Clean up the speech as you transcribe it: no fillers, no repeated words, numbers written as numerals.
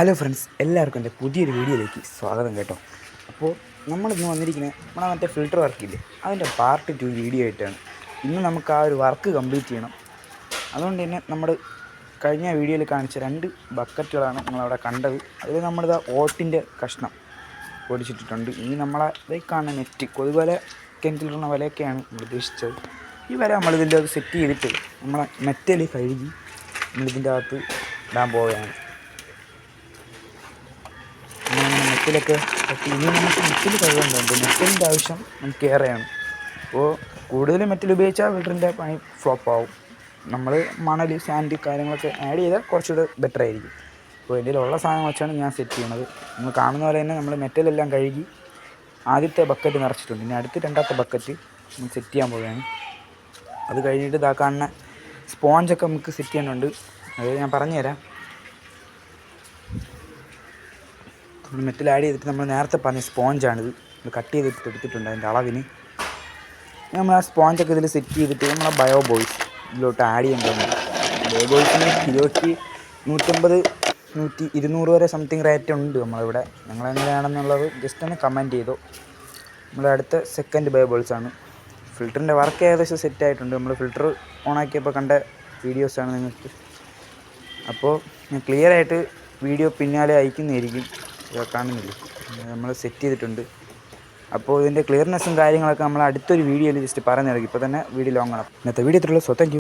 Hello friends, എല്ലാവർക്കും എൻ്റെ പുതിയൊരു വീഡിയോയിലേക്ക് സ്വാഗതം കേട്ടോ. അപ്പോൾ നമ്മളിന്ന് വന്നിരിക്കുന്നത് നമ്മളെ മറ്റേ ഫിൽറ്റർ വർക്കില്ലേ, അതിൻ്റെ പാർട്ട് 2 വീഡിയോ ആയിട്ടാണ്. ഇന്ന് നമുക്ക് ആ ഒരു വർക്ക് കംപ്ലീറ്റ് ചെയ്യണം. അതുകൊണ്ട് തന്നെ നമ്മൾ കഴിഞ്ഞ വീഡിയോയിൽ കാണിച്ച 2 ബക്കറ്റുകളാണ് നിങ്ങളവിടെ കണ്ടത്. അതിൽ നമ്മളിത് ഓട്ടിൻ്റെ കഷ്ണം പൊടിച്ചിട്ടിട്ടുണ്ട്. ഇനി നമ്മളെ ഇതേ കാണുന്ന നെറ്റ് കൊതുകുവല, കിണറ്റിലിടുന്ന വലയൊക്കെയാണ് നമ്മൾ ഉദ്ദേശിച്ചത്. ഈ വല നമ്മളിതിൻ്റെ അത് സെറ്റ് ചെയ്തിട്ട് നമ്മളെ മെറ്റൽ കഴുകി നമ്മളിതിൻ്റെ അകത്ത് ഇടാൻ പോവുകയാണ്. നെറ്റിലൊക്കെ ഇനി നമുക്ക് മെറ്റൽ കഴുകുന്നുണ്ട്. മെറ്റലിൻ്റെ ആവശ്യം നമുക്ക് ഏറെയാണ്. അപ്പോൾ കൂടുതൽ മെറ്റൽ ഉപയോഗിച്ചാൽ ഫിൽറ്ററിൻ്റെ പണി ഫ്ലോപ്പാവും. നമ്മൾ മണൽ, സാൻഡ് കാര്യങ്ങളൊക്കെ ആഡ് ചെയ്താൽ കുറച്ചുകൂടെ ബെറ്റർ ആയിരിക്കും. അപ്പോൾ ഇതിലുള്ള സാധനം വെച്ചാണ് ഞാൻ സെറ്റ് ചെയ്യണത്. നിങ്ങൾ കാണുന്ന പോലെ തന്നെ നമ്മൾ മെറ്റലെല്ലാം കഴുകി ആദ്യത്തെ ബക്കറ്റ് നിറച്ചിട്ടുണ്ട്. ഇനി അടുത്ത രണ്ടാമത്തെ ബക്കറ്റ് നമ്മൾ സെറ്റ് ചെയ്യാൻ പോവുകയാണ്. അത് കഴിഞ്ഞിട്ട് ഇതാ കാണുന്ന സ്പോഞ്ചൊക്കെ നമുക്ക് സെറ്റ് ചെയ്യാനുണ്ട്. അത് ഞാൻ പറഞ്ഞുതരാം. മെറ്റൽ ആഡ് ചെയ്തിട്ട് നമ്മൾ നേരത്തെ പറഞ്ഞ സ്പോഞ്ചാണിത്. നമ്മൾ കട്ട് ചെയ്തിട്ട് എടുത്തിട്ടുണ്ട് അതിൻ്റെ അളവിന്. നമ്മൾ ആ സ്പോഞ്ചൊക്കെ ഇതിൽ സെറ്റ് ചെയ്തിട്ട് നമ്മളെ ബയോ ബോയ്സ് ഇതിലോട്ട് ആഡ് ചെയ്യേണ്ടതുണ്ട്. ബയോ ബോയ്സിന് കിലോയ്ക്ക് 150-200 വരെ സംതിങ് റേറ്റ് ഉണ്ട് നമ്മളിവിടെ. നിങ്ങളെങ്ങനെയാണെന്നുള്ളത് ജസ്റ്റ് ഒന്ന് കമൻറ്റ് ചെയ്തോ. നമ്മുടെ അടുത്ത സെക്കൻഡ് ബയോ ബോൾസാണ്. ഫിൽറ്ററിൻ്റെ വർക്ക് ഏകദേശം സെറ്റായിട്ടുണ്ട്. നമ്മൾ ഫിൽറ്റർ ഓണാക്കിയപ്പോൾ കണ്ട വീഡിയോസാണ് നിങ്ങൾക്ക്. അപ്പോൾ ഞാൻ ക്ലിയറായിട്ട് വീഡിയോ പിന്നാലെ അയക്കുന്നതായിരിക്കും. കാണുന്നില്ല, നമ്മൾ സെറ്റ് ചെയ്തിട്ടുണ്ട്. അപ്പോൾ ഇതിൻ്റെ ക്ലിയർനെസ്സും കാര്യങ്ങളൊക്കെ നമ്മൾ അടുത്തൊരു വീഡിയോയിൽ ജസ്റ്റ് പറഞ്ഞു നൽകി. ഇപ്പോൾ തന്നെ വീഡിയോ ലോങ്ങാണ്. ഇന്നത്തെ വീഡിയോ ഇത്രയുള്ളൂ. So thank U.